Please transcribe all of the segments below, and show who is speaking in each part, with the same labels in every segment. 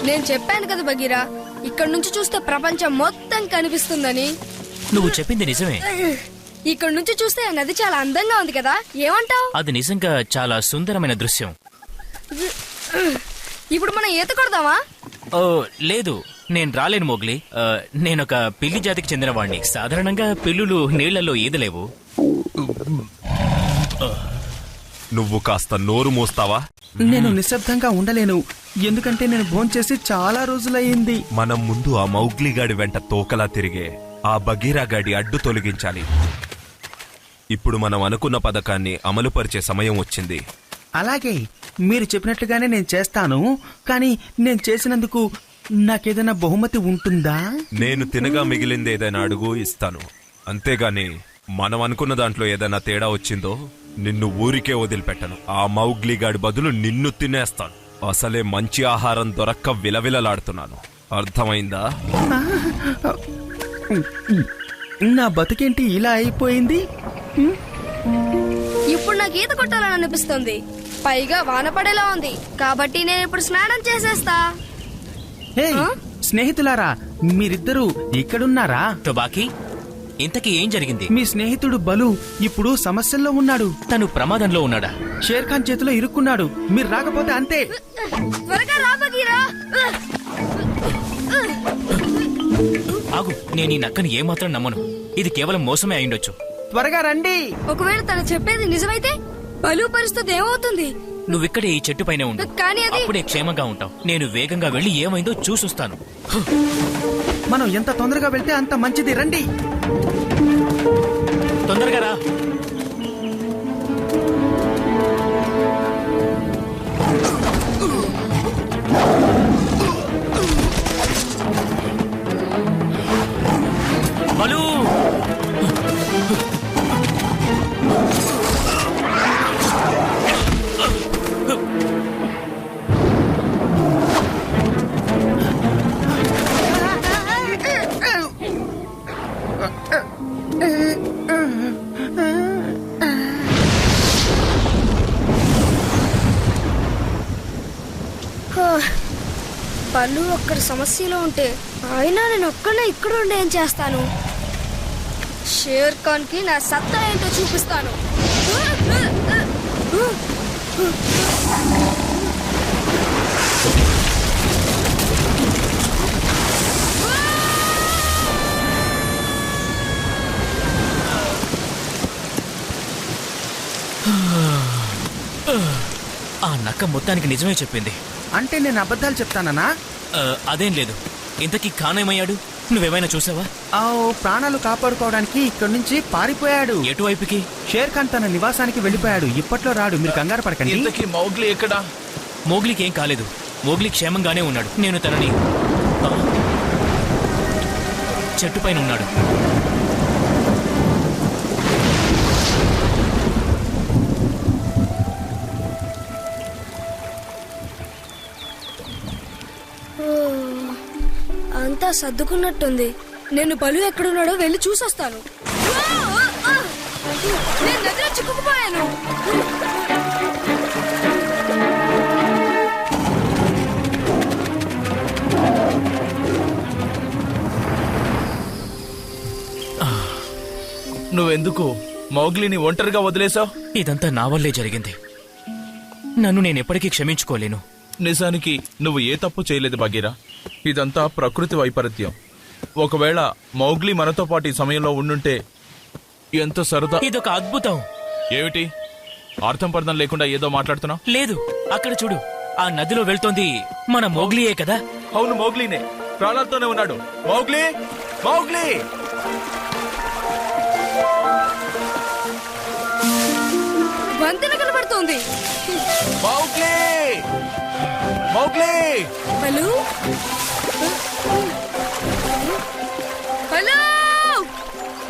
Speaker 1: నేను చెప్పాను కదా బగీరా, ఇక్కడ నుంచి చూస్తే ప్రపంచం మొత్తం కనిపిస్తుందని.
Speaker 2: నువ్వు చెప్పింది నిజమే.
Speaker 1: ఇక్కడ నుంచి చూస్తే ఆ నది చాలా అందంగా ఉంది కదా, ఏమంటావ్?
Speaker 2: అది నిజంగా చాలా సుందరమైన దృశ్యం.
Speaker 1: ఇప్పుడు మనం ఈత కొడదామా?
Speaker 2: ఓ లేదు, నేను రాలేను మోగ్లీ. నేనొక పిల్లి జాతికి చెందిన వాణ్ణి. సాధారణంగా పిల్లులు నీళ్లలో ఈదలేవు.
Speaker 3: నువ్వు కాస్త నోరు మూస్తావా?
Speaker 4: నేను నిశ్శబ్దంగా ఉండలేను, ఎందుకంటే నేను భోంచేసి చాలా రోజులయ్యింది.
Speaker 3: మనం ముందు ఆ మౌగ్లీగాడి వెంట తోకలా తిరిగే ఆ బగీరాగాడి అడ్డు తొలగించాలి. ఇప్పుడు మనం అనుకున్న పథకాన్ని అమలుపరిచే సమయం వచ్చింది.
Speaker 4: అలాగే, మీరు చెప్పినట్లుగానే నేను చేస్తాను. కానీ నేను చేసినందుకు నాకేదైనా బహుమతి ఉంటుందా?
Speaker 3: నేను తినగా మిగిలింది ఏదైనా అడుగు, ఇస్తాను. అంతేగాని మనం అనుకున్న దాంట్లో ఏదైనా తేడా వచ్చిందో నిన్ను ఊరికే వదిలిపెట్టను. ఆ మౌగ్లీగాడి బదులు నిన్ను తినేస్తాను. అసలే మంచి ఆహారం దొరక్క విలవిలలాడుతున్నాను. అర్థమైందా?
Speaker 4: నా బతుకేంటి ఇలా అయిపోయింది?
Speaker 1: ఇప్పుడు నాకు ఈత కొట్టాలని అనిపిస్తుంది. పైగా వాన పడేలా ఉంది, కాబట్టి నేను ఇప్పుడు స్నానం చేసేస్తా.
Speaker 4: హే స్నేహితులారా, మీరిద్దరూ ఇక్కడున్నారా?
Speaker 2: టుబాకీ, ఇంతకీ ఏం జరిగింది?
Speaker 4: మీ స్నేహితుడు బలు ఇప్పుడు సమస్యల్లో ఉన్నాడు.
Speaker 2: తను ప్రమాదంలో ఉన్నాడా?
Speaker 4: షేర్ ఖాన్ చేతిలో ఇరుక్కున్నాడు. మీరు రాకపోతే అంతే.
Speaker 1: త్వరగా రా బగీరా.
Speaker 2: ఆగు, నేను ఈ నక్కని ఏమాత్రం నమ్మను. ఇది కేవలం మోసమే అయిండొచ్చు.
Speaker 4: త్వరగా రండి.
Speaker 1: ఒకవేళ తను చెప్పేది నిజమైతే బలు పరిస్థితి ఏమవుతుంది?
Speaker 2: నువ్విక్కడే ఈ చెట్టు పైన ఉండు.
Speaker 1: కానీ అది
Speaker 2: అప్పుడే క్షేమంగా ఉంటావు. నేను వేగంగా వెళ్లి ఏమైందో చూసొస్తాను.
Speaker 4: మనం ఎంత తొందరగా వెళ్తే అంత మంచిది. రండి,
Speaker 2: తొందరగా రా. బలు,
Speaker 1: బలు ఒక్కడి సమస్యలో ఉంటే అయినా నేను ఒక్కనే ఇక్కడ ఉండి ఏం చేస్తాను? షేర్ ఖాన్ కి నా సత్తా ఏంటో చూపిస్తాను.
Speaker 2: ఆ నక్క మొత్తానికి నిజమే చెప్పింది.
Speaker 4: అంటే నేను అబద్ధాలు చెప్తానా?
Speaker 2: అదేం లేదు. ఇంతకీ ఖాన్ ఏమయ్యాడు? నువ్వేమైనా చూసావా?
Speaker 4: ప్రాణాలు కాపాడుకోవడానికి ఇక్కడి నుంచి పారిపోయాడు.
Speaker 2: ఎటువైపుకి?
Speaker 4: షేర్ ఖాన్ తన నివాసానికి వెళ్ళిపోయాడు. ఇప్పట్లో రాడు, మీరు కంగారు పడకండి.
Speaker 5: ఇంతకీ మౌగ్లీ ఎక్కడా?
Speaker 2: మోగ్లీకి ఏం కాలేదు. మోగ్లీ క్షేమంగానే ఉన్నాడు. నేను తనని చెట్టు పైన ఉన్నాడు.
Speaker 1: అంతా సర్దుకున్నట్టుంది. నేను బలు ఎక్కడున్నాడో వెళ్ళి చూసొస్తాను. నేను నదిలో చిక్కుకుపోయాను.
Speaker 5: నువ్వెందుకు మౌగ్లీని ఒంటరిగా వదిలేశావు?
Speaker 2: ఇదంతా నా వల్లే జరిగింది. నన్ను నేను ఎప్పటికీ క్షమించుకోలేను.
Speaker 5: నిజానికి నువ్వు ఏ తప్పు చేయలేదు బగీరా. ఇదంతా ప్రకృతి వైపరీత్యం. ఒకవేళ మౌగ్లీ మనతో పాటు ఈ సమయంలో ఉండుంటే ఎంత సరదా.
Speaker 2: ఇదొక అద్భుతం.
Speaker 5: ఏమిటి అర్థం పర్థం లేకుండా ఏదో మాట్లాడుతున్నావు?
Speaker 2: లేదు, అక్కడ చూడు, ఆ నదిలో వెళ్తోంది మన మోగ్లీయే కదా?
Speaker 5: అవును, మౌగ్లీనే. ప్రాణాలతోనే ఉన్నాడు. Mowgli, Mowgli!
Speaker 1: వంతెన కనబడుతోంది.
Speaker 5: Mowgli, Mowgli!
Speaker 1: బలు, హలో,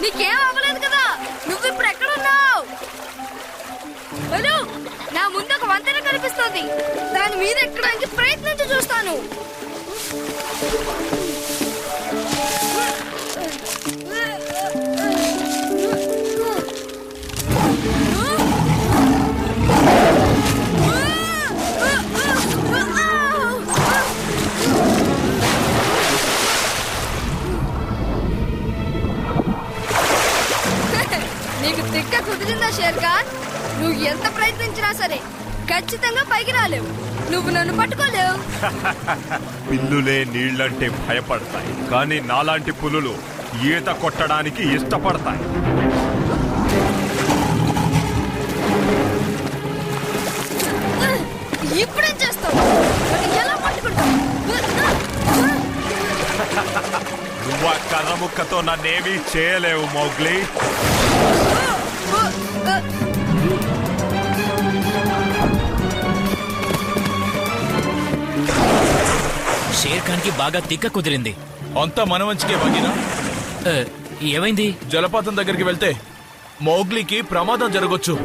Speaker 1: నీకేం అవ్వలేదు కదా? నువ్వు ఇప్పుడు ఎక్కడున్నావు? బలు, నా ముందు ఒక వంతెన కనిపిస్తోంది. దాని మీద ఎక్కడానికి ప్రయత్నించి చూస్తాను. తిక్క కుదిరిందా షేర్ ఖాన్? నువ్వు ఎంత ప్రయత్నించినా సరే ఖచ్చితంగా పైకి రాలేవు. నువ్వు నన్ను పట్టుకోలేవు.
Speaker 3: పిల్లులే నీళ్ళంటే భయపడతాయి, కానీ నాలాంటి పులులు ఈత కొట్టడానికి ఇష్టపడతాయి.
Speaker 1: ఇప్పుడేం చేస్తావు? ఎలా పట్టుకుంటావు?
Speaker 3: నువ్వు ఆ కర్ర ముక్కతో నన్నేమీ చేయలేవు మౌగ్లీ.
Speaker 2: షేర్ ఖాన్ కి బాగా తిక్క కుదిరింది.
Speaker 5: అంతా మన మంచికే బగీరా.
Speaker 2: ఏమైంది?
Speaker 5: జలపాతం దగ్గరికి వెళ్తే మౌగ్లీకి ప్రమాదం జరగొచ్చు.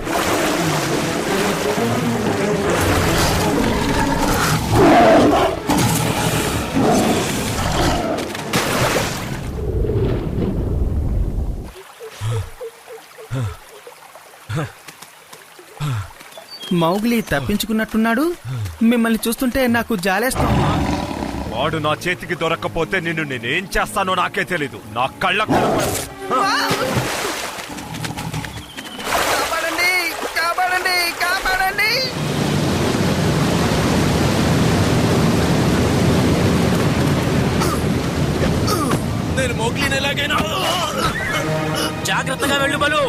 Speaker 4: మౌగ్లీ తప్పించుకున్నట్టున్నాడు. మిమ్మల్ని చూస్తుంటే నాకు జాలేస్తుంది.
Speaker 3: వాడు నా చేతికి దొరక్కపోతే నిన్ను నేనేం చేస్తానో నాకే తెలీదు. నా కళ్ళకు
Speaker 4: కాపాడండి, కాపాడండి, కాపాడండి.
Speaker 5: నేను మౌగ్లీని ఎలాగైనా.
Speaker 2: జాగ్రత్తగా వెళ్ళు బలు.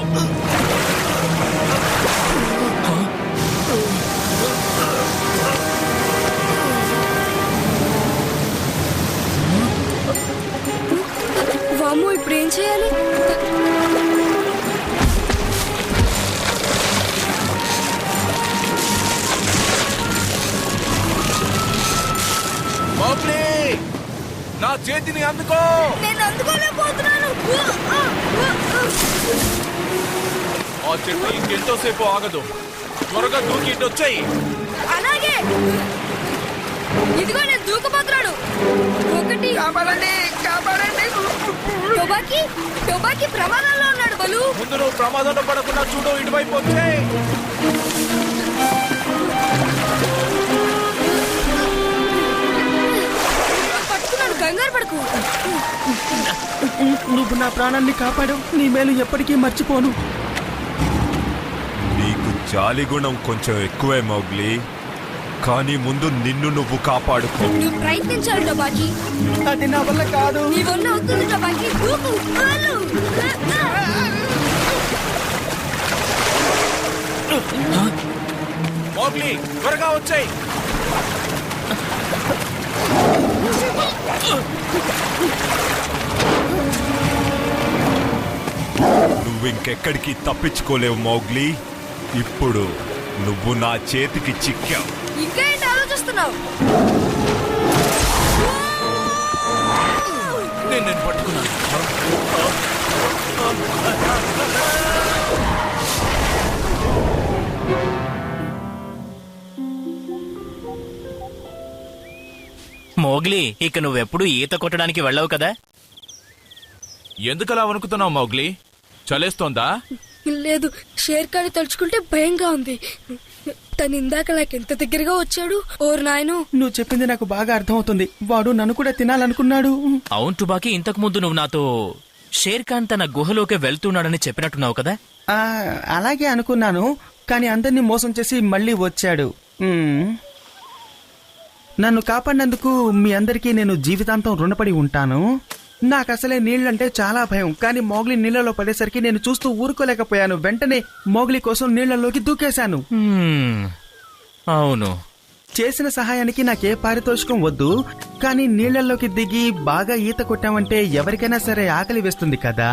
Speaker 1: వామ్మో, ఇప్పుడు ఏం చేయాలి?
Speaker 5: మౌగ్లీ, నా చేతిని అందుకో.
Speaker 1: నేను అందుకోలేకపోతున్నాను.
Speaker 5: ఆ చెట్టు ఇంకెంతోసేపు ఆగదు. త్వరగా దూకి ఇటు వచ్చాయి.
Speaker 1: అలాగే. ఇదిగో నేను దూకపోతున్నాడు. ఒకటి.
Speaker 4: కాపాడండి, కాపాడండి.
Speaker 1: టొబాకీ ప్రమాదంలో ఉన్నాడు బలు.
Speaker 5: ముందు నువ్వు ప్రమాదంలో పడకుండా చూడు. ఇటువైపు వచ్చాయి.
Speaker 1: పట్టుకున్నాను, కంగారు పడుకు.
Speaker 4: నువ్వు నా ప్రాణాన్ని కాపాడావు. నీ మేలు ఎప్పటికీ మర్చిపోను.
Speaker 3: నీకు జాలి గుణం కొంచెం ఎక్కువే మౌగ్లీ, కానీ ముందు నిన్ను నువ్వు కాపాడుకో.
Speaker 1: నువ్వు ప్రయత్నించాలి టొబాకీ.
Speaker 4: అది నా వల్ల కాదు.
Speaker 1: నీ వల్ల అవుతుంది టొబాకీ. దూకు.
Speaker 5: మౌగ్లీ, త్వరగా వచ్చాయి.
Speaker 3: నువ్వింకెక్కడికి తప్పించుకోలేవు మౌగ్లీ. ఇప్పుడు నువ్వు నా చేతికి చిక్కావు.
Speaker 1: ఇంకా ఏంటి ఆలోచిస్తున్నావు?
Speaker 5: నేను పట్టుకున్నాను.
Speaker 2: మోగ్లీ, ఇక నువ్వెప్పుడు ఈత కొట్టడానికి వెళ్ళవు కదా?
Speaker 5: ఎందుకలా వణుకుతున్నావు మౌగ్లీ? చలేస్తోందా?
Speaker 1: లేదు, షేర్ ఖాన్ తలుచుకుంటే భయంగా ఉంది. తను ఇందాక నాకెంత దగ్గరగా వచ్చాడు. ఓరు నాయను.
Speaker 4: నువ్వు చెప్పింది నాకు బాగా అర్థమవుతుంది. వాడు నన్ను కూడా తినాలనుకున్నాడు.
Speaker 2: అవును టుబాకీ, ఇంతకు ముందు నువ్వు నాతో షేర్ ఖాన్ తన గుహలోకి వెళ్తున్నాడని చెప్పినట్టున్నావు కదా?
Speaker 4: అలాగే అనుకున్నాను, కానీ అందరినీ మోసం చేసి మళ్ళీ వచ్చాడు. నన్ను కాపాడినందుకు మీ అందరికీ నేను జీవితాంతం రుణపడి ఉంటాను. నాకు అసలే నీళ్లంటే చాలా భయం, కానీ మోగ్లీ నీళ్లలో పడేసరికి నేను చూస్తూ ఊరుకోలేకపోయాను. వెంటనే మోగ్లీ కోసం నీళ్లలోకి దూకేశాను.
Speaker 2: అవును,
Speaker 4: చేసిన సహాయానికి నాకే పారితోషికం వద్దు, కానీ నీళ్లలోకి దిగి బాగా ఈత కొట్టామంటే ఎవరికైనా సరే ఆకలి వేస్తుంది కదా.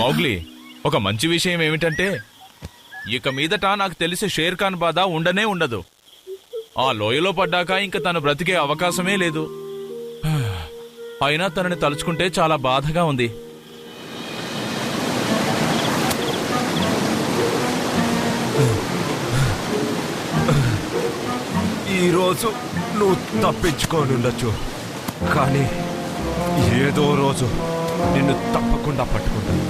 Speaker 5: మౌగ్లీ, ఒక మంచి విషయం ఏమిటంటే ఇక మీదట నాకు తెలిసి షేర్ ఖాన్ బాధ ఉండనే ఉండదు. ఆ లోయలో పడ్డాక ఇంక తను బ్రతికే అవకాశమే లేదు. అయినా తనని తలుచుకుంటే చాలా బాధగా ఉంది.
Speaker 3: ఈరోజు నువ్వు తప్పించుకోనుండొచ్చు, కానీ ఏదో రోజు నిన్ను తప్పకుండా పట్టుకుంటాను.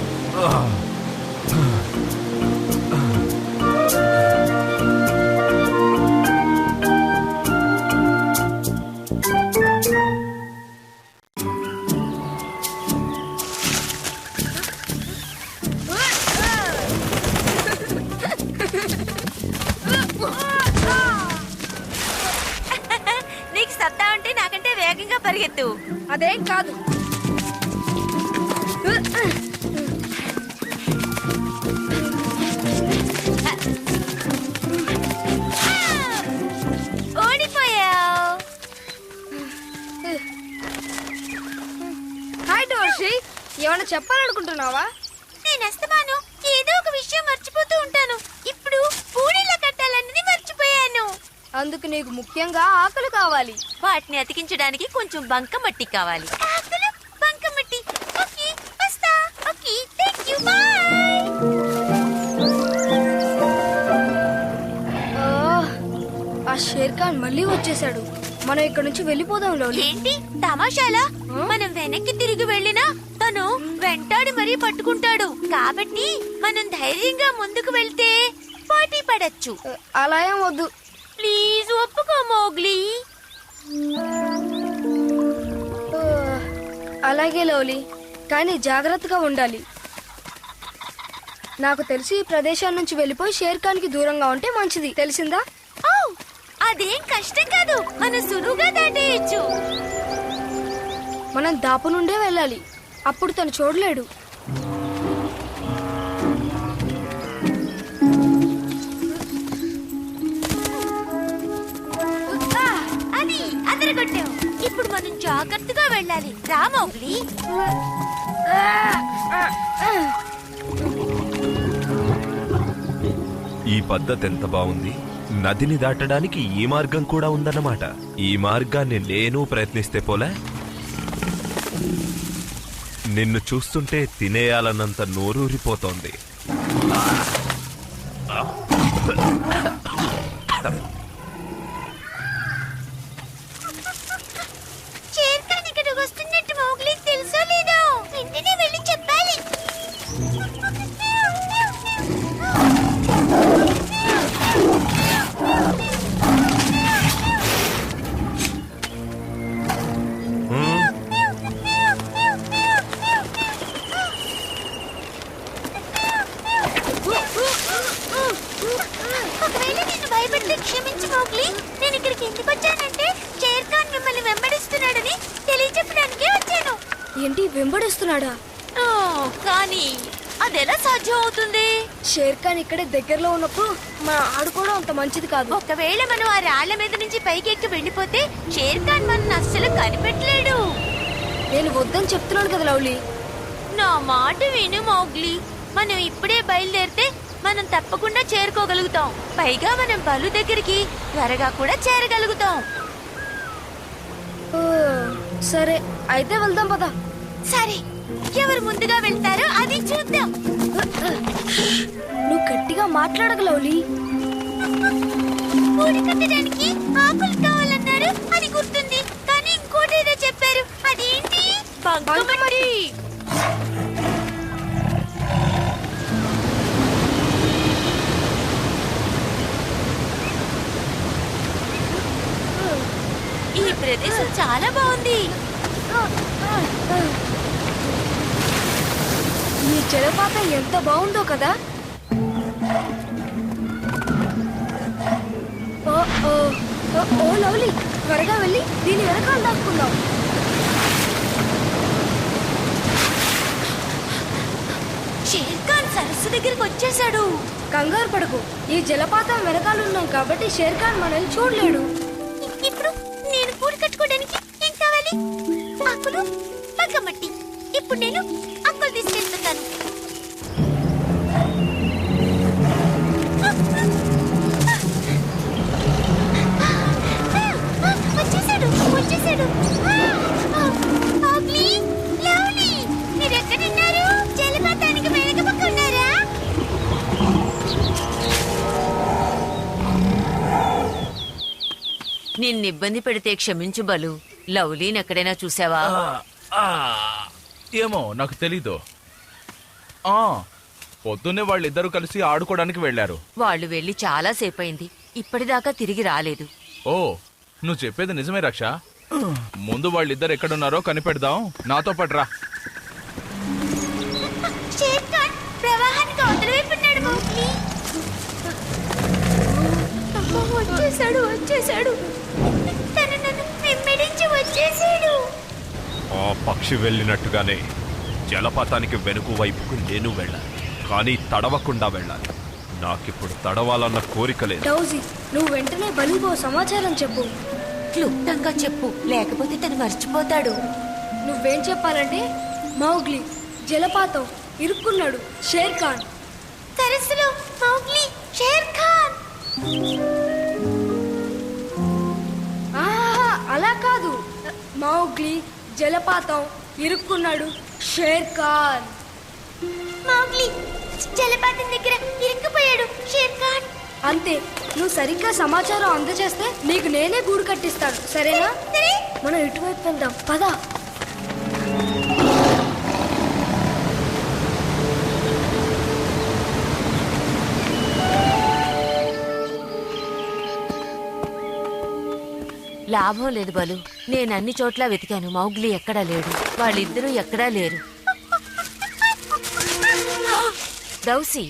Speaker 6: పరిగెత్తు.
Speaker 1: అదేం కాదు.
Speaker 6: ఓడిపోయావు.
Speaker 1: హాయ్ డోర్షి, ఏమైనా చెప్పాలనుకుంటున్నావా?
Speaker 6: నేను అస్తమాను ఏదో ఒక విషయం మర్చిపోతూ ఉంటాను. ఇప్పుడు పూడీల కట్టాలన్నది మర్చిపోయాను.
Speaker 1: అందుకు నీకు ముఖ్యంగా ఆకులు కావాలి.
Speaker 6: వాటిని అతికించడానికి కొంచెం బంకమట్టి కావాలి. ఆకులు, బంకమట్టి. ఓకే, వస్తా. Okay, thank you, by.
Speaker 1: ఆ షేర్ ఖాన్ మళ్ళీ వచ్చేసాడు. మనం ఇక్కడ నుంచి వెళ్ళిపోదాం లోలి.
Speaker 6: ఏంటి తమాషాలా? మనం వెనక్కి తిరిగి వెళ్ళినా తను వెంటాడి మరీ పట్టుకుంటాడు. కాబట్టి మనం ధైర్యంగా ముందుకు వెళ్తే పోటీ పడచ్చు.
Speaker 1: అలా ఏం వద్దు.
Speaker 6: ప్లీజ్ ఒప్పుకో మోగ్లీ.
Speaker 1: అలాగే లవ్లీ, కానీ జాగ్రత్తగా ఉండాలి. నాకు తెలిసి ఈ ప్రదేశం నుంచి వెళ్ళిపోయి షేర్ ఖాన్ కి దూరంగా ఉంటే మంచిది, తెలిసిందా?
Speaker 6: ఓ, అదేం కష్టం కాదు. మనం సులువుగా దాటేయచ్చు.
Speaker 1: మనం దాపు నుండే వెళ్ళాలి, అప్పుడు తను చూడలేడు.
Speaker 6: అది అదరగొట్టావు. ఇప్పుడు మనం జాగ్రత్తగా వెళ్ళాలి. రా మోగ్లీ.
Speaker 3: ఈ పద్ధతి ఎంత బాగుంది. నదిని దాటడానికి ఈ మార్గం కూడా ఉందన్నమాట. ఈ మార్గాన్ని నేను ప్రయత్నిస్తే పోలే. నిన్ను చూస్తుంటే తినేయాలన్నంత నోరూరిపోతోంది.
Speaker 6: షేర్ ఖాన్ ఇక్కడికి వస్తున్నట్టు మోగ్లీకి తెలుసో లేదో వెంటనే వెళ్ళి చెప్పాలి. ఒకవేళ నేను భయపడితే క్షమించు మోగ్లీ. నేను ఇక్కడికి ఎందుకు వచ్చానంటే షేర్ ఖాన్ మిమ్మల్ని వెంబడిస్తున్నాడని తెలియజెప్పడానికే వచ్చాను.
Speaker 1: ఏంటి, వెంబడిస్తున్నాడా?
Speaker 6: ఓ, కానీ అదెలా సాధ్యం అవుతుంది?
Speaker 1: షేర్ ఖాన్ ఇక్కడే దగ్గరలో ఉన్నప్పుడు మనం ఆడుకోవడం అంత మంచిది కాదు.
Speaker 6: ఒకవేళ మనం ఆ రాళ్ల మీద నుంచి పైకి ఎక్కి వెళ్ళిపోతే షేర్ ఖాన్ మనల్ని అస్సలు కనిపెట్టలేడు.
Speaker 1: నేను వద్దని చెప్తున్నాను కదా లవ్లీ.
Speaker 6: నా మాట విను మోగ్లీ. మనం ఇప్పుడే బయలుదేరితే మనం తప్పకుండా చేరుకోగలుగుతాం. పైగా మనం బలు దగ్గరికి త్వరగా కూడా చేరగలుగుతాం.
Speaker 1: ఓ, సరే అయితే వెళ్దాం పద.
Speaker 6: సరే, ఎవరు ముందుగా వెళ్తారో అది చూద్దాం.
Speaker 1: నువ్వు గట్టిగా మాట్లాడక లవ్లీ.
Speaker 6: పూడి కట్టడానికి ఆకులు కావాలన్నారు, అది గుర్తుంది. కానీ ఇంకోటి ఏదో చెప్పారు. అదేంటి? బంకమట్టి. ఈ ప్రదేశం చాలా బాగుంది.
Speaker 1: ఈ జలపాతం ఎంత బాగుందో కదా. ఓ ఓ ఓ, ఓ లవ్లీ, త్వరగా వెళ్ళి దీని వెనకాల దాక్కుందాం.
Speaker 6: షేర్ ఖాన్ సరస్సు దగ్గరికి వచ్చేసాడు.
Speaker 1: కంగారు పడకు, ఈ జలపాతం వెనకాల ఉన్నాం కాబట్టి షేర్ ఖాన్ మనల్ని చూడలేడు.
Speaker 6: ఇప్పుడు నేను పూడి కట్టుకోవడానికి ఏం కావాలి? ఆకులు, బంకమట్టి. ఇప్పుడు నేను ఆకులు తీసుకెళ్తున్నాను. వచ్చేసాడు, వచ్చేసాడు. మోగ్లీ, లవ్లీ, మీరు ఎక్కడున్నారు? జలపాతానికి వెనక పక్క ఉన్నారా? నిన్ను ఇబ్బంది పెడితే క్షమించు బలు. లవ్లీని ఎక్కడైనా చూసావా?
Speaker 5: ఏమో నాకు తెలీదు. పొద్దున్నే వాళ్ళిద్దరూ కలిసి ఆడుకోవడానికి వెళ్లారు.
Speaker 6: వాళ్ళు వెళ్లి చాలా సేపయింది, ఇప్పటిదాకా తిరిగి రాలేదు.
Speaker 5: ఓ, నువ్వు చెప్పేది నిజమే రక్ష. ముందు వాళ్ళిద్దరు ఎక్కడున్నారో కనిపెడదాం. నాతో పట్రా.
Speaker 6: షేర్ ఖాన్ ప్రవాహానికి అవతల వైపు ఉన్నాడు మోగ్లీ. వచ్చేసాడు, వచ్చేసాడు. తను నన్ను వెంబడించి వచ్చేసాడు.
Speaker 3: పక్షి వెళ్ళినట్టుగానే జలపాతానికి వెనుక వైపుకు నేను వెళ్ళాలి, కానీ తడవకుండా వెళ్ళాలి. నాకిప్పుడు తడవాలన్న కోరిక లేదు.
Speaker 1: డౌజీ, నువ్వు వెంటనే బలుగో సమాచారం చెప్పు.
Speaker 6: క్లుప్తంగా చెప్పు, లేకపోతే తను మర్చిపోతాడు.
Speaker 1: నువ్వేం చెప్పాలంటే మౌగ్లీ జలపాతం ఇరుక్కున్నాడు, షేర్ ఖాన్.
Speaker 6: సరస్సులో మౌగ్లీ షేర్ ఖాన్.
Speaker 1: ఆహా, అలా కాదు. మౌగ్లీ జలపాతం ఇరుక్కున్నాడు, షేర్ ఖాన్.
Speaker 6: మౌగ్లీ జలపాతం దగ్గర ఇరుక్కుపోయాడు, షేర్ ఖాన్.
Speaker 1: అంతే. నువ్వు సరిగ్గా సమాచారం అందజేస్తే నీకు నేనే గూడు కట్టిస్తాను, సరేనా? మనం ఇటువైపు వెళ్దాం, పద.
Speaker 6: లాభం లేదు బలు, నేను అన్ని చోట్ల వెతికాను, మౌగ్లీ ఎక్కడా లేడు. వాళ్ళిద్దరూ ఎక్కడా లేరు. దౌసి,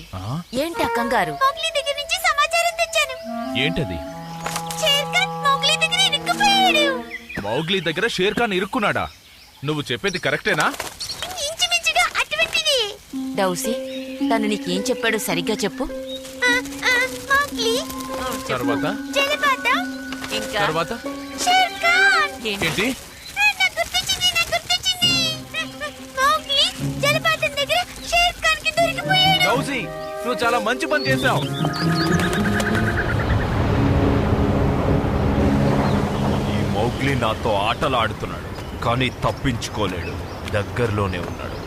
Speaker 6: ఏంటి కంగారు? మౌగ్లీ దగ్గర నుంచి సమాచారం తెచ్చాను.
Speaker 5: ఏంటది?
Speaker 6: షేర్ ఖాన్ మౌగ్లీ దగ్గర ఇరుక్కుపోయాడు.
Speaker 5: మౌగ్లీ దగ్గర షేర్ ఖాన్ ఇరుక్కున్నాడా? నువ్వు చెప్పేది కరెక్టేనా?
Speaker 6: ఇంచుమించుగా అటువంటిది. దౌసి, తను నీకేం చెప్పాడు సరిగ్గా చెప్పు. మౌగ్లీ
Speaker 5: తర్వాత
Speaker 6: జలపాతం, ఇంకా
Speaker 5: తర్వాత
Speaker 6: షేర్ ఖాన్.
Speaker 5: ఏంటి?
Speaker 6: నాకు గుర్తొచ్చింది. మౌగ్లీ జలపాతం దగ్గర షేర్ ఖాన్ కి దొరికిపోయాడు.
Speaker 5: దౌసి, నువ్వు చాలా మంచి పని చేశావు.
Speaker 3: ఈ మౌగ్లీ నాతో ఆటలాడుతున్నాడు, కానీ తప్పించుకోలేడు. దగ్గరలోనే ఉన్నాడు.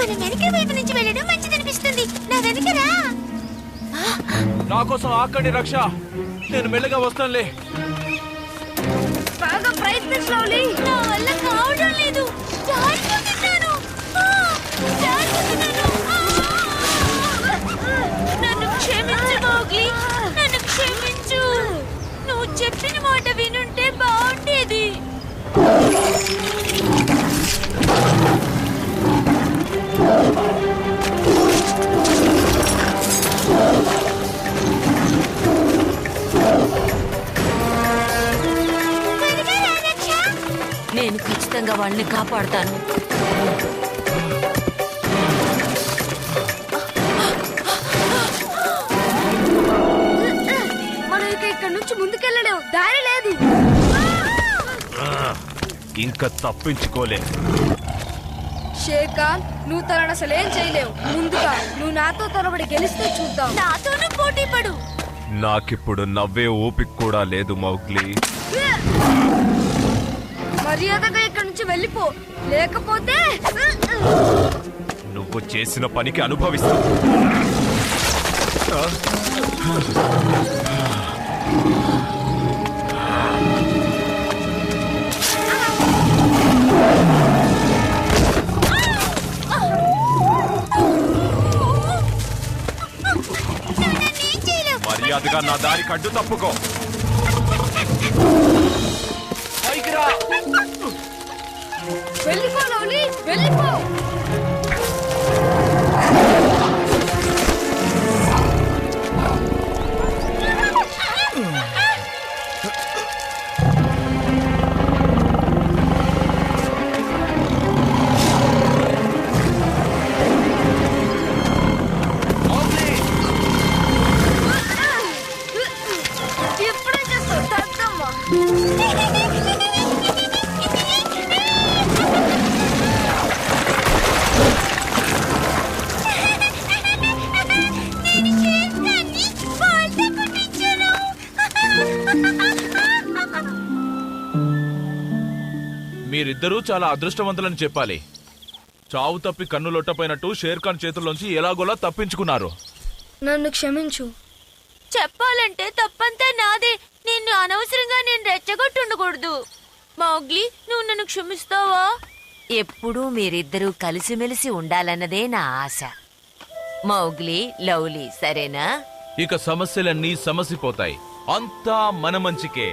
Speaker 6: మన వెనక వైపు నుంచి వెళ్ళడం మంచిదనిపిస్తుంది. నా వెనకరా.
Speaker 5: నా కోసం ఆకండి రక్ష, నేను మెల్లగా వస్తానులే.
Speaker 1: బాగా ప్రయత్నించాలి.
Speaker 6: నా వల్ల కావడం లేదు. జారిపోతున్నాను. నన్ను క్షమించు మౌగ్లీ, నన్ను క్షమించు. నువ్వు చెప్పిన మాట వినుంటే బాగుండేది. నేను ఖచ్చితంగా వాళ్ళని కాపాడుతాను.
Speaker 1: మనం ఇక్కడ నుంచి ముందుకెళ్ళలేం, దారి లేదు.
Speaker 3: ఇంకా తప్పించుకోలే.
Speaker 1: షేర్ ఖాన్, నువ్వు తనను అసలేం చేయలేవు. ముందుగా నువ్వు నాతో తరబడి గెలిస్తే చూద్దాం.
Speaker 6: నాతోనూ పోటీ పడు.
Speaker 3: నాకిప్పుడు నవ్వే ఓపిక కూడా లేదు మౌగ్లీ.
Speaker 1: మర్యాదగా ఇక్కడ నుంచి వెళ్ళిపో, లేకపోతే
Speaker 3: నువ్వు చేసిన పనికి అనుభవిస్తావు. మర్యాదగా నా దారి కడ్డు తప్పుకో.
Speaker 1: వెళ్ళిపో లవ్లీ, వెళ్ళిపో. ఇప్పుడే చేస్తావు తగ్గమ్మా.
Speaker 5: మీరిద్దరూ చాలా అదృష్టవంతులని చెప్పాలి. చావు తప్పి కన్ను లొట్టపోయినట్టు షేర్ ఖాన్ చేతుల్లోంచి ఎలాగోలా తప్పించుకున్నారు.
Speaker 1: నన్ను క్షమించు.
Speaker 6: చెప్పాలంటే తప్పంతా నాదే. నిన్ను అనవసరంగా నేను రెచ్చగొట్టుండకూడదు. మౌగ్లీ, నువ్వు నన్ను క్షమిస్తావా? ఎప్పుడూ మీరిద్దరూ కలిసిమెలిసి ఉండాలన్నదే నా ఆశ. మౌగ్లీ, లవ్లీ, సరేనా?
Speaker 5: ఇక సమస్యలన్నీ సమసిపోతాయి. అంతా మన మంచికే.